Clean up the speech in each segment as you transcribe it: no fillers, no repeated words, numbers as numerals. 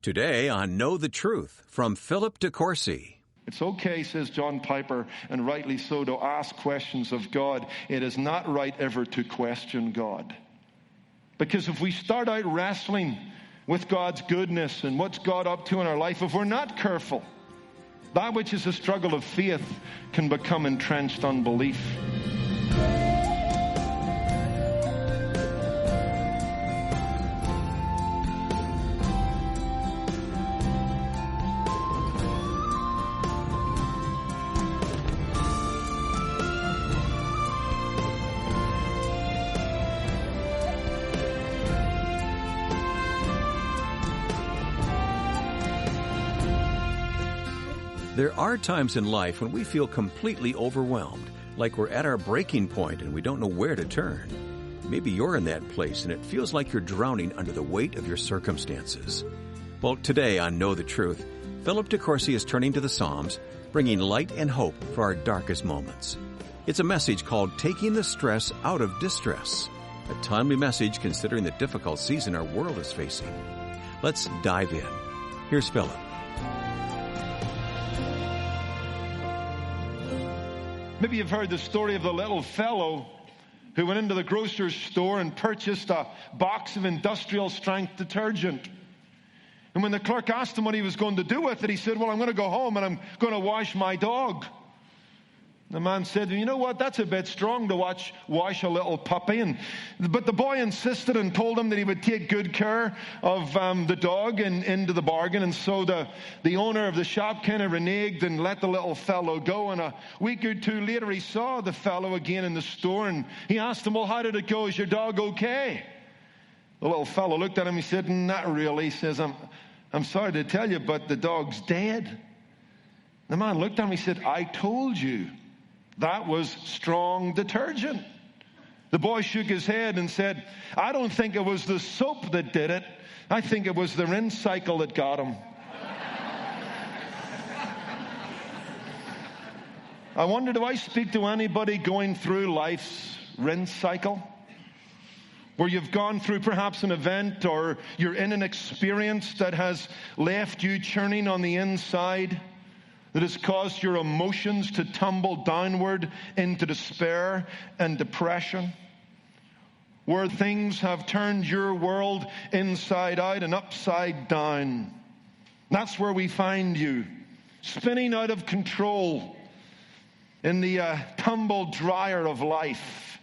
Today on Know the Truth from Philip DeCourcy. It's okay, says John Piper, and rightly so, to ask questions of God. It is not right ever to question God. Because if we start out wrestling with God's goodness and what's God up to in our life, if we're not careful, that which is a struggle of faith can become entrenched unbelief. There are times in life when we feel completely overwhelmed, like we're at our breaking point and we don't know where to turn. Maybe you're in that place and it feels like you're drowning under the weight of your circumstances. Well, today on Know the Truth, Philip DeCourcy is turning to the Psalms, bringing light and hope for our darkest moments. It's a message called Taking the Stress Out of Distress, a timely message considering the difficult season our world is facing. Let's dive in. Here's Philip. Maybe you've heard the story of the little fellow who went into the grocer's store and purchased a box of industrial-strength detergent. And when the clerk asked him what he was going to do with it, he said, well, I'm going to go home and I'm going to wash my dog. The man said, you know what, that's a bit strong to wash a little puppy. But the boy insisted and told him that he would take good care of the dog into the bargain. And so the owner of the shop kind of reneged and let the little fellow go. And a week or two later, he saw the fellow again in the store. And he asked him, well, how did it go? Is your dog okay? The little fellow looked at him. He said, not really. He says, I'm sorry to tell you, but the dog's dead. The man looked at him. He said, I told you. That was strong detergent. The boy shook his head and said, I don't think it was the soap that did it. I think it was the rinse cycle that got him. I wonder, do I speak to anybody going through life's rinse cycle? Where you've gone through perhaps an event or you're in an experience that has left you churning on the inside, that has caused your emotions to tumble downward into despair and depression, where things have turned your world inside out and upside down. That's where we find you, spinning out of control in the tumble dryer of life.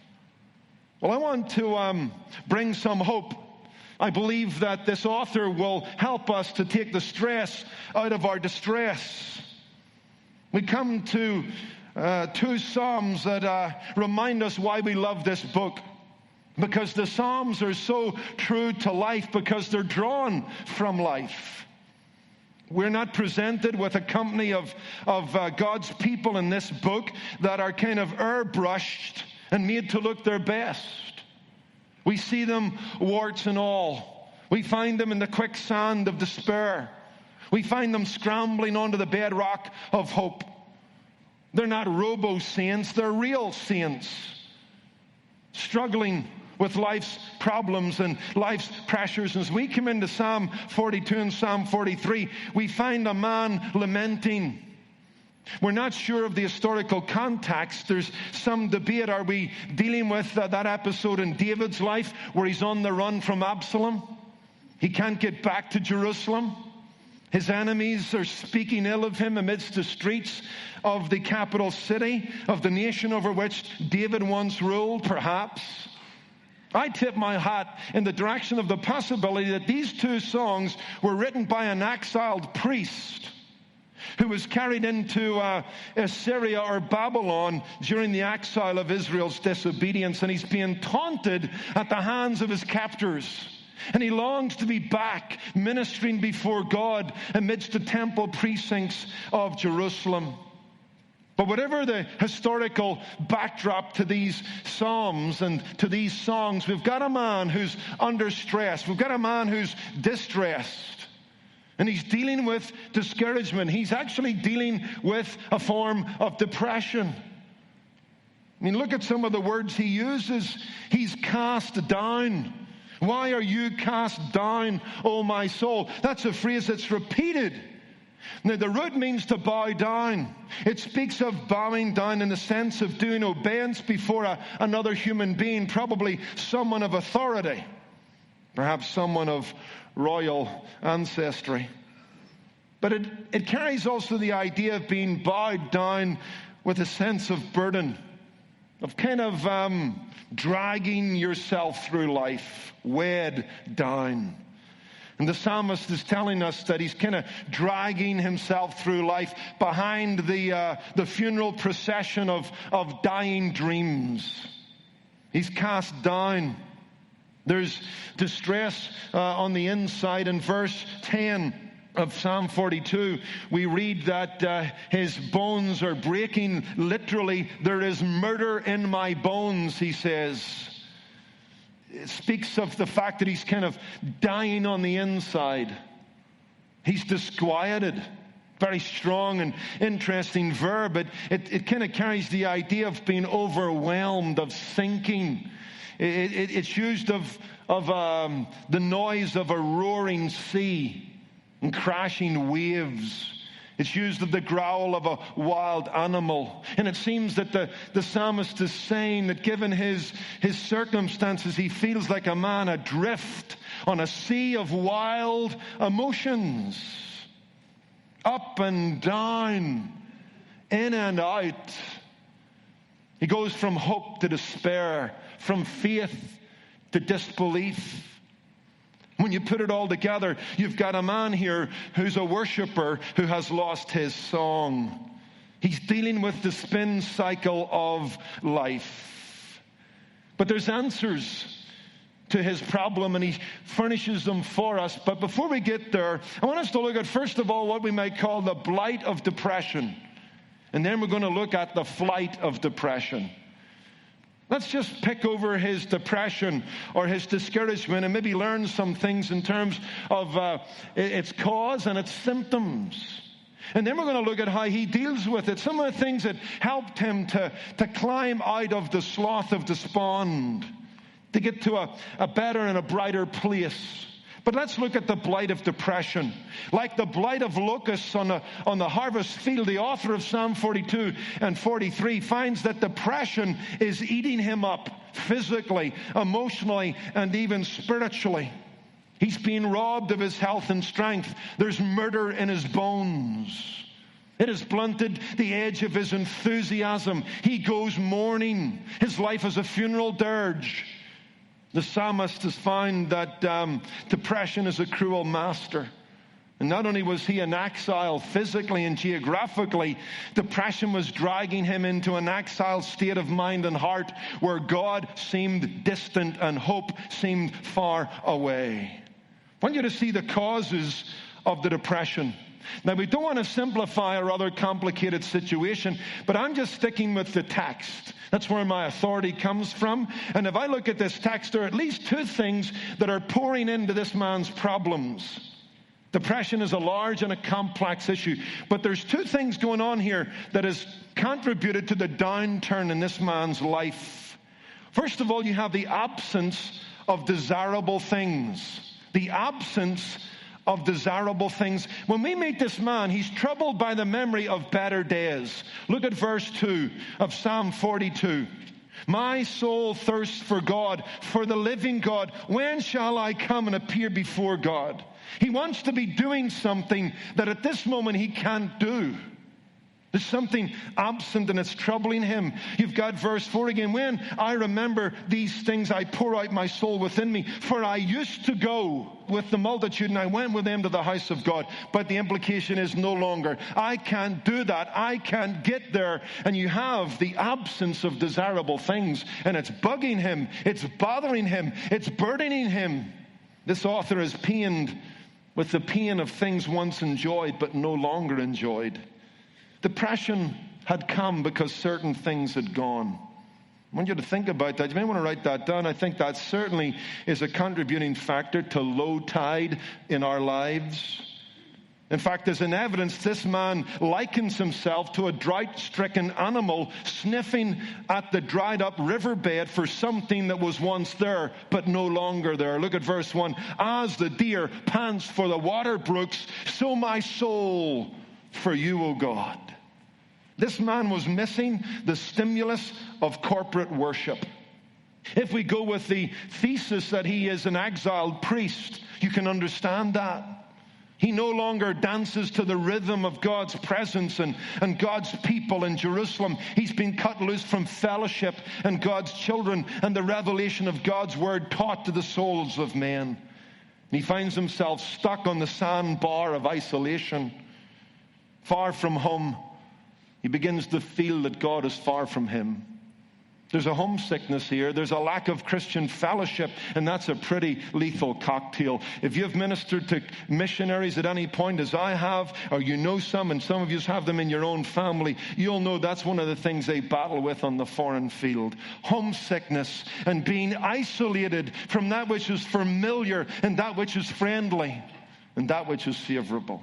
Well, I want to bring some hope. I believe that this author will help us to take the stress out of our distress. We come to two Psalms that remind us why we love this book. Because the Psalms are so true to life, because they're drawn from life. We're not presented with a company of God's people in this book that are kind of airbrushed and made to look their best. We see them warts and all. We find them in the quicksand of despair. We find them scrambling onto the bedrock of hope. They're not robo-saints, they're real saints. Struggling with life's problems and life's pressures. As we come into Psalm 42 and Psalm 43, we find a man lamenting. We're not sure of the historical context. There's some debate. Are we dealing with that episode in David's life where he's on the run from Absalom? He can't get back to Jerusalem. His enemies are speaking ill of him amidst the streets of the capital city, of the nation over which David once ruled, perhaps. I tip my hat in the direction of the possibility that these two songs were written by an exiled priest who was carried into Assyria or Babylon during the exile of Israel's disobedience, and he's being taunted at the hands of his captors. And he longs to be back ministering before God amidst the temple precincts of Jerusalem. But whatever the historical backdrop to these psalms and to these songs, we've got a man who's under stress. We've got a man who's distressed. And he's dealing with discouragement. He's actually dealing with a form of depression. I mean, look at some of the words he uses. He's cast down. Why are you cast down, O my soul? That's a phrase that's repeated. Now, the root means to bow down. It speaks of bowing down in the sense of doing obeisance before another human being, probably someone of authority, perhaps someone of royal ancestry. But it carries also the idea of being bowed down with a sense of burden, of kind of dragging yourself through life, weighed down. And the psalmist is telling us that he's kind of dragging himself through life behind the funeral procession of dying dreams. He's cast down. There's distress on the inside. In verse 10 of Psalm 42, we read that his bones are breaking. Literally, there is murder in my bones, he says. It speaks of the fact that he's kind of dying on the inside. He's disquieted. Very strong and interesting verb. It kind of carries the idea of being overwhelmed, of sinking. It's used of the noise of a roaring sea and crashing waves. It's used of the growl of a wild animal. And it seems that the psalmist is saying that given his circumstances, he feels like a man adrift on a sea of wild emotions. Up and down, in and out. He goes from hope to despair, from faith to disbelief. When you put it all together, you've got a man here who's a worshiper who has lost his song. He's dealing with the spin cycle of life. But there's answers to his problem, and he furnishes them for us. But before we get there, I want us to look at, first of all, what we might call the blight of depression. And then we're going to look at the flight of depression. Let's just pick over his depression or his discouragement and maybe learn some things in terms of its cause and its symptoms. And then we're going to look at how he deals with it. Some of the things that helped him to climb out of the slough of despond, to get to a better and a brighter place. But let's look at the blight of depression. Like the blight of locusts on the harvest field, the author of Psalm 42 and 43 finds that depression is eating him up physically, emotionally, and even spiritually. He's being robbed of his health and strength. There's murder in his bones. It has blunted the edge of his enthusiasm. He goes mourning. His life is a funeral dirge. The psalmist has found that depression is a cruel master. And not only was he in exile physically and geographically, depression was dragging him into an exiled state of mind and heart where God seemed distant and hope seemed far away. I want you to see the causes of the depression. Now, we don't want to simplify a rather complicated situation, but I'm just sticking with the text. That's where my authority comes from. And if I look at this text, there are at least two things that are pouring into this man's problems. Depression is a large and a complex issue, but there's two things going on here that has contributed to the downturn in this man's life. First of all, you have the absence of desirable things. The absence of desirable things. When we meet this man, he's troubled by the memory of better days. Look at verse 2 of Psalm 42. My soul thirsts for God, for the living God. When shall I come and appear before God? He wants to be doing something that at this moment he can't do. There's something absent and it's troubling him. You've got verse 4 again. When I remember these things, I pour out my soul within me. For I used to go with the multitude and I went with them to the house of God. But the implication is no longer. I can't do that. I can't get there. And you have the absence of desirable things. And it's bugging him. It's bothering him. It's burdening him. This author is pained with the pain of things once enjoyed but no longer enjoyed. Depression had come because certain things had gone. I want you to think about that. You may want to write that down. I think that certainly is a contributing factor to low tide in our lives. In fact, as an evidence, this man likens himself to a drought-stricken animal sniffing at the dried-up riverbed for something that was once there but no longer there. Look at verse 1. As the deer pants for the water brooks, so my soul for you, O God. This man was missing the stimulus of corporate worship. If we go with the thesis that he is an exiled priest, you can understand that. He no longer dances to the rhythm of God's presence and God's people in Jerusalem. He's been cut loose from fellowship and God's children and the revelation of God's word taught to the souls of men. And he finds himself stuck on the sandbar of isolation, far from home. He begins to feel that God is far from him. There's a homesickness here. There's a lack of Christian fellowship, and that's a pretty lethal cocktail. If you've ministered to missionaries at any point, as I have, or you know some, and some of you have them in your own family, you'll know that's one of the things they battle with on the foreign field. Homesickness and being isolated from that which is familiar and that which is friendly and that which is favorable.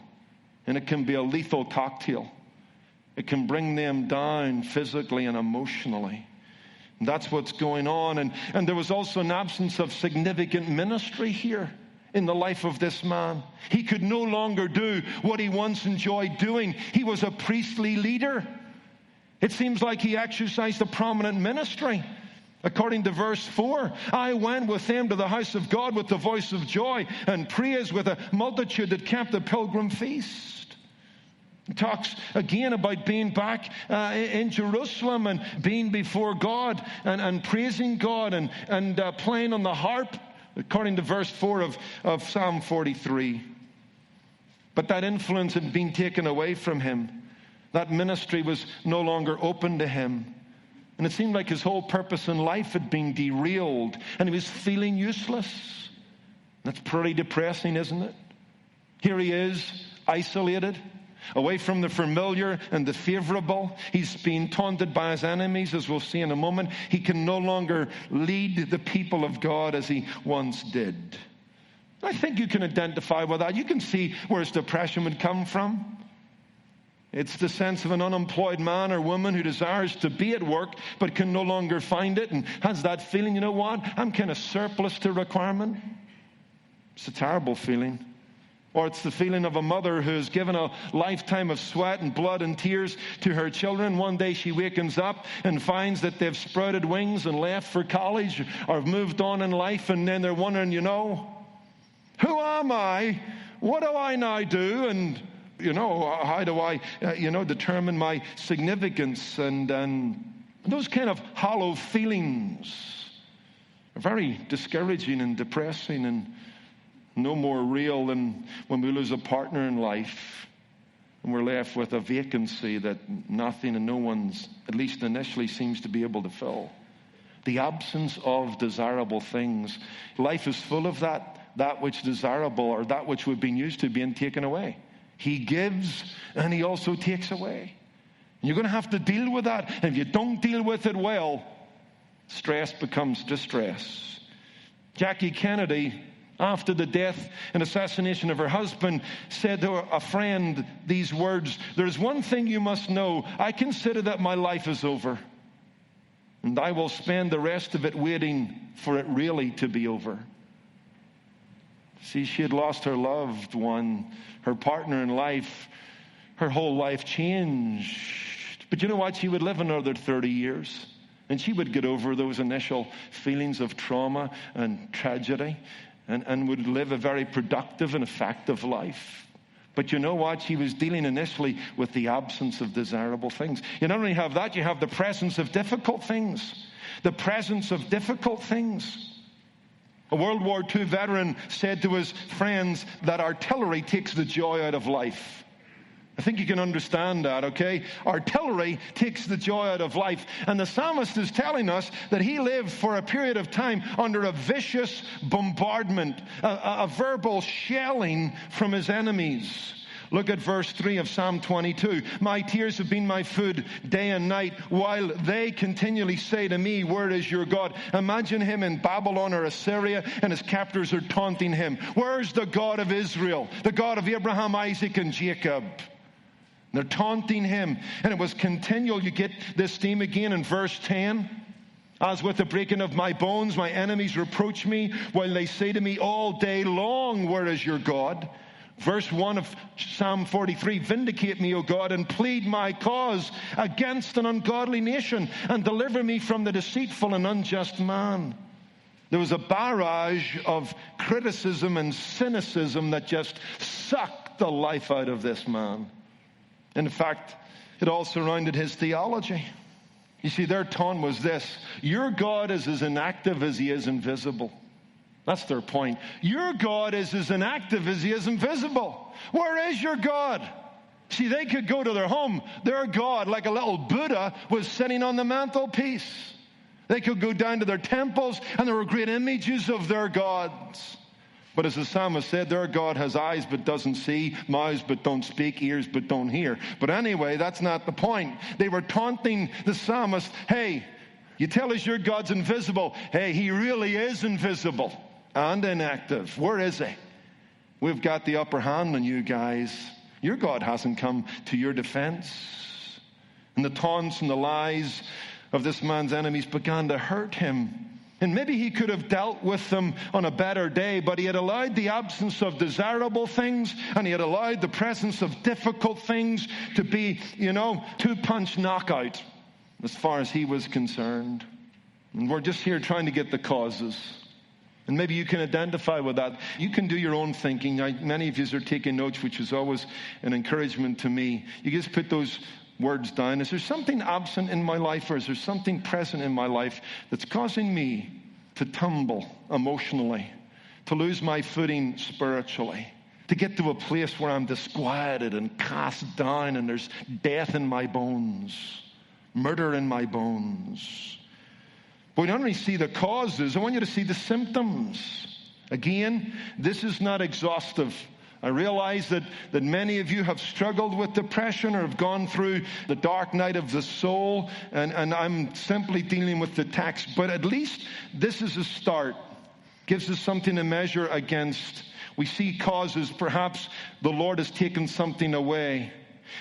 And it can be a lethal cocktail. It can bring them down physically and emotionally. And that's what's going on. And there was also an absence of significant ministry here in the life of this man. He could no longer do what he once enjoyed doing. He was a priestly leader. It seems like he exercised a prominent ministry. According to verse 4, I went with them to the house of God with the voice of joy and praise with a multitude that kept the pilgrim feast. He talks again about being back in Jerusalem and being before God and praising God and playing on the harp, according to verse 4 of Psalm 43. But that influence had been taken away from him. That ministry was no longer open to him. And it seemed like his whole purpose in life had been derailed, and he was feeling useless. That's pretty depressing, isn't it? Here he is, isolated, away from the familiar and the favorable. He's being taunted by his enemies, as we'll see in a moment. He can no longer lead the people of God as he once did. I think you can identify with that. You can see where his depression would come from. It's the sense of an unemployed man or woman who desires to be at work but can no longer find it and has that feeling, you know what, I'm kind of surplus to requirement. It's a terrible feeling. Or it's the feeling of a mother who has given a lifetime of sweat and blood and tears to her children. One day she wakens up and finds that they've sprouted wings and left for college or have moved on in life, and then they're wondering, who am I? What do I now do? And, how do I, determine my significance? And those kind of hollow feelings are very discouraging and depressing and no more real than when we lose a partner in life and we're left with a vacancy that nothing and no one's, at least initially, seems to be able to fill. The absence of desirable things. Life is full of that which desirable or that which we've been used to being taken away. He gives and he also takes away. And you're going to have to deal with that. And if you don't deal with it well, stress becomes distress. Jackie Kennedy, after the death and assassination of her husband, said to a friend these words, "There's one thing you must know. I consider that my life is over, and I will spend the rest of it waiting for it really to be over." See, she had lost her loved one, her partner in life. Her whole life changed. But you know what? She would live another 30 years, and she would get over those initial feelings of trauma and tragedy. And would live a very productive and effective life. But you know what? She was dealing initially with the absence of desirable things. You not only have that, you have the presence of difficult things. The presence of difficult things. A World War II veteran said to his friends that artillery takes the joy out of life. I think you can understand that, okay? Artillery takes the joy out of life. And the psalmist is telling us that he lived for a period of time under a vicious bombardment, a verbal shelling from his enemies. Look at verse 3 of Psalm 22. My tears have been my food day and night, while they continually say to me, where is your God? Imagine him in Babylon or Assyria, and his captors are taunting him. Where's the God of Israel, the God of Abraham, Isaac, and Jacob? They're taunting him. And it was continual. You get this theme again in verse 10. As with the breaking of my bones, my enemies reproach me, while they say to me all day long, where is your God? Verse 1 of Psalm 43, vindicate me, O God, and plead my cause against an ungodly nation, and deliver me from the deceitful and unjust man. There was a barrage of criticism and cynicism that just sucked the life out of this man. In fact, it all surrounded his theology. You see, their taunt was this: your God is as inactive as he is invisible. That's their point. Your God is as inactive as he is invisible. Where is your God? See, they could go to their home. Their God, like a little Buddha, was sitting on the mantelpiece. They could go down to their temples, and there were great images of their gods. But as the psalmist said, their God has eyes but doesn't see, mouths but don't speak, ears but don't hear. But anyway, that's not the point. They were taunting the psalmist. Hey, you tell us your God's invisible. Hey, he really is invisible and inactive. Where is he? We've got the upper hand on you guys. Your God hasn't come to your defense. And the taunts and the lies of this man's enemies began to hurt him. And maybe he could have dealt with them on a better day, but he had allowed the absence of desirable things, and he had allowed the presence of difficult things to be, two-punch knockout as far as he was concerned. And we're just here trying to get the causes. And maybe you can identify with that. You can do your own thinking. Many of you are taking notes, which is always an encouragement to me. You just put those words down. Is there something absent in my life, or is there something present in my life that's causing me to tumble emotionally, to lose my footing spiritually, to get to a place where I'm disquieted and cast down, and there's death in my bones, murder in my bones? But we don't only see the causes, I want you to see the symptoms. Again, this is not exhaustive. I realize that many of you have struggled with depression or have gone through the dark night of the soul, and I'm simply dealing with the text. But at least this is a start. Gives us something to measure against. We see causes. Perhaps the Lord has taken something away,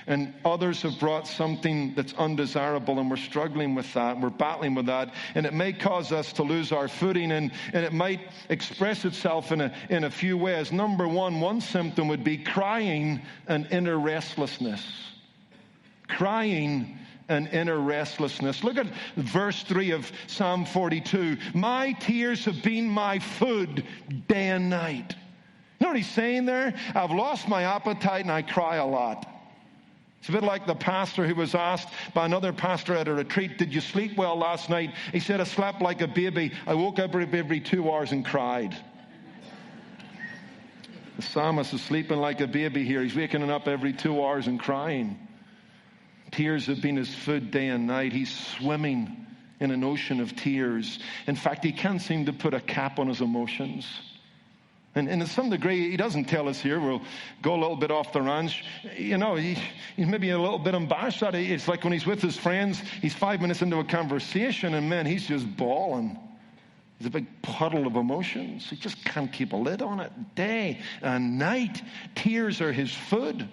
and others have brought something that's undesirable, and we're struggling with that. We're battling with that. And it may cause us to lose our footing, and it might express itself in a few ways. Number one symptom would be crying and inner restlessness. Crying and inner restlessness. Look at verse 3 of Psalm 42. My tears have been my food day and night. You know what he's saying there? I've lost my appetite and I cry a lot. It's a bit like the pastor who was asked by another pastor at a retreat, did you sleep well last night? He said, I slept like a baby. I woke up every 2 hours and cried. The psalmist is sleeping like a baby here. He's waking up every 2 hours and crying. Tears have been his food day and night. He's swimming in an ocean of tears. In fact, he can't seem to put a cap on his emotions. And to some degree, he doesn't tell us here. We'll go a little bit off the ranch. He's maybe a little bit embarrassed at it. It's like when he's with his friends, he's 5 minutes into a conversation, and man, he's just bawling. He's a big puddle of emotions. He just can't keep a lid on it. Day and night, tears are his food.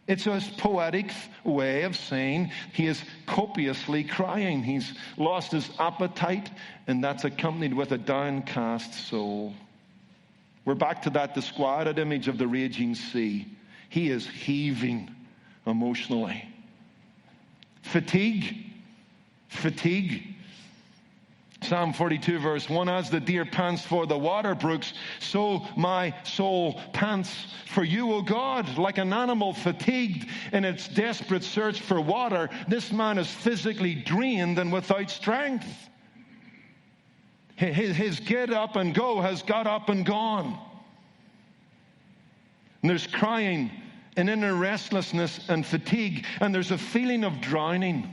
It's a poetic way of saying he is copiously crying. He's lost his appetite, and that's accompanied with a downcast soul. We're back to that disquieted image of the raging sea. He is heaving emotionally. Fatigue. Psalm 42 verse 1, as the deer pants for the water brooks, so my soul pants for you, O God. Like an animal fatigued in its desperate search for water, this man is physically drained and without strength. His get up and go has got up and gone. And there's crying and inner restlessness and fatigue. And there's a feeling of drowning.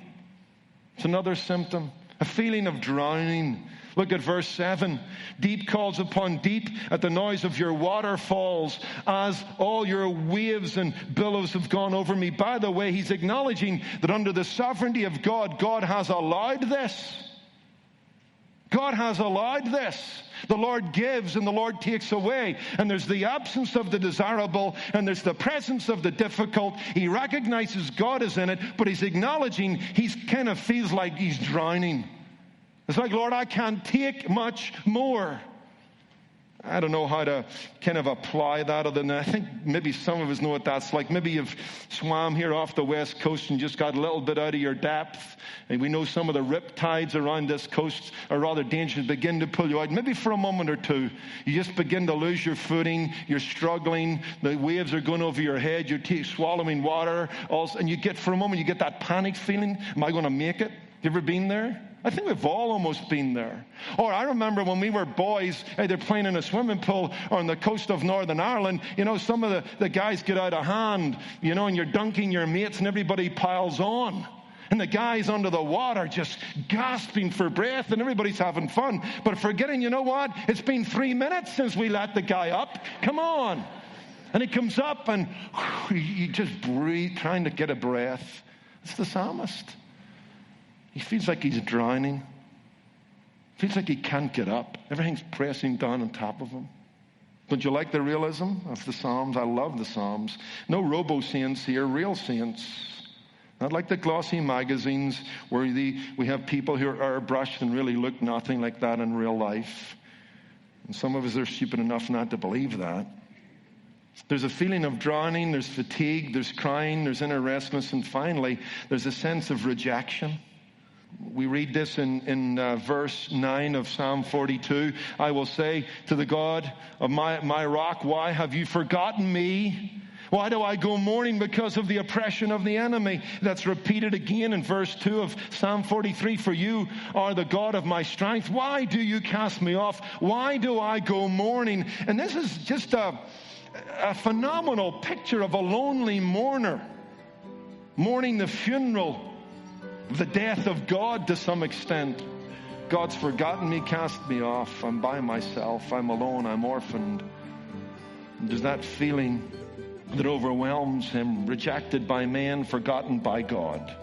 It's another symptom. A feeling of drowning. Look at verse 7. Deep calls upon deep at the noise of your waterfalls as all your waves and billows have gone over me. By the way, he's acknowledging that under the sovereignty of God, God has allowed this. God has allowed this. The Lord gives and the Lord takes away. And there's the absence of the desirable and there's the presence of the difficult. He recognizes God is in it, but he's acknowledging he kind of feels like he's drowning. It's like, Lord, I can't take much more. I don't know how to kind of apply that other than I think maybe some of us know what that's like. Maybe you've swam here off the west coast and just got a little bit out of your depth. And we know some of the rip tides around this coast are rather dangerous, begin to pull you out. Maybe for a moment or two, you just begin to lose your footing. You're struggling. The waves are going over your head. You're swallowing water. And you get, for a moment, you get that panic feeling. Am I going to make it? You ever been there? I think we've all almost been there. Or I remember when we were boys, either playing in a swimming pool or on the coast of Northern Ireland, some of the guys get out of hand, and you're dunking your mates and everybody piles on. And the guys under the water just gasping for breath and everybody's having fun. But forgetting, you know what? It's been 3 minutes since we let the guy up. Come on. And he comes up and you just breathe, trying to get a breath. It's the psalmist. He feels like he's drowning. Feels like he can't get up. Everything's pressing down on top of him. Don't you like the realism of the Psalms? I love the Psalms. No robo-saints here, real saints. Not like the glossy magazines where we have people who are airbrushed and really look nothing like that in real life. And some of us are stupid enough not to believe that. There's a feeling of drowning, there's fatigue, there's crying, there's inner restlessness, and finally, there's a sense of rejection. We read this in verse 9 of Psalm 42. I will say to the God of my rock, why have you forgotten me? Why do I go mourning because of the oppression of the enemy? That's repeated again in verse 2 of Psalm 43. For you are the God of my strength. Why do you cast me off? Why do I go mourning? And this is just a phenomenal picture of a lonely mourner mourning the funeral, the death of God to some extent. God's forgotten me, cast me off. I'm by myself. I'm alone. I'm orphaned. And there's that feeling that overwhelms him, rejected by man, forgotten by God.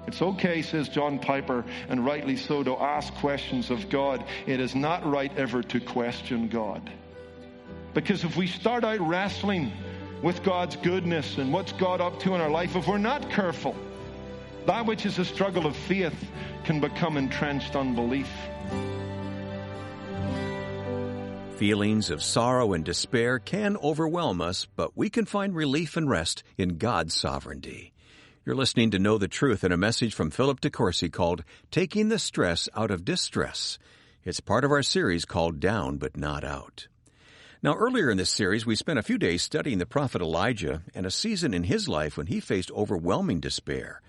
It's okay, says John Piper, and rightly so, to ask questions of God. It is not right ever to question God. Because if we start out wrestling with God's goodness and what's God up to in our life, if we're not careful, that which is a struggle of faith can become entrenched unbelief. Feelings of sorrow and despair can overwhelm us, but we can find relief and rest in God's sovereignty. You're listening to Know the Truth in a message from Philip DeCourcy called Taking the Stress Out of Distress. It's part of our series called Down But Not Out. Now, earlier in this series, we spent a few days studying the prophet Elijah and a season in his life when he faced overwhelming despair.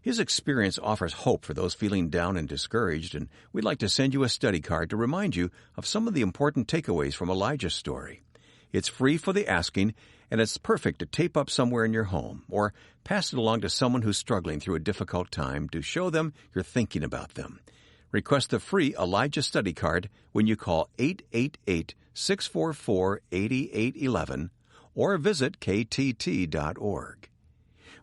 His experience offers hope for those feeling down and discouraged, and we'd like to send you a study card to remind you of some of the important takeaways from Elijah's story. It's free for the asking, and it's perfect to tape up somewhere in your home or pass it along to someone who's struggling through a difficult time to show them you're thinking about them. Request the free Elijah study card when you call 888-644-8811 or visit ktt.org.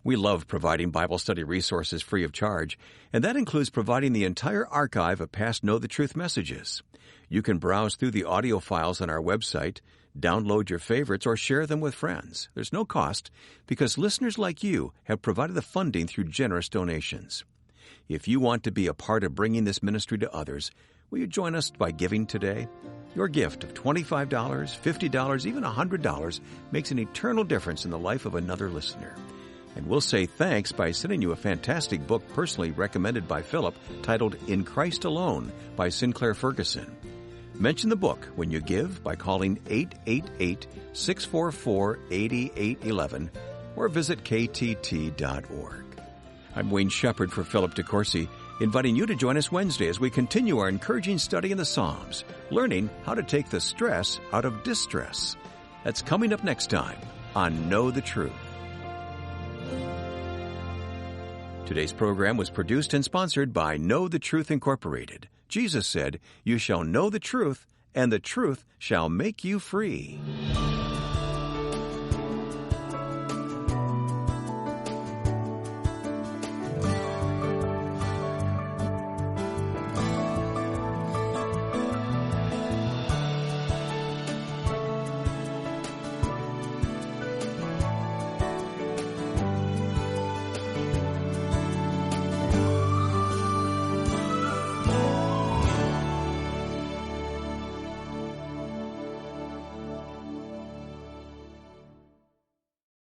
We love providing Bible study resources free of charge, and that includes providing the entire archive of past Know the Truth messages. You can browse through the audio files on our website, download your favorites, or share them with friends. There's no cost because listeners like you have provided the funding through generous donations. If you want to be a part of bringing this ministry to others, will you join us by giving today? Your gift of $25, $50, even $100 makes an eternal difference in the life of another listener. And we'll say thanks by sending you a fantastic book personally recommended by Philip titled In Christ Alone by Sinclair Ferguson. Mention the book when you give by calling 888-644-8811 or visit ktt.org. I'm Wayne Shepherd for Philip DeCourcy, inviting you to join us Wednesday as we continue our encouraging study in the Psalms, learning how to take the stress out of distress. That's coming up next time on Know the Truth. Today's program was produced and sponsored by Know the Truth Incorporated. Jesus said, "You shall know the truth, and the truth shall make you free."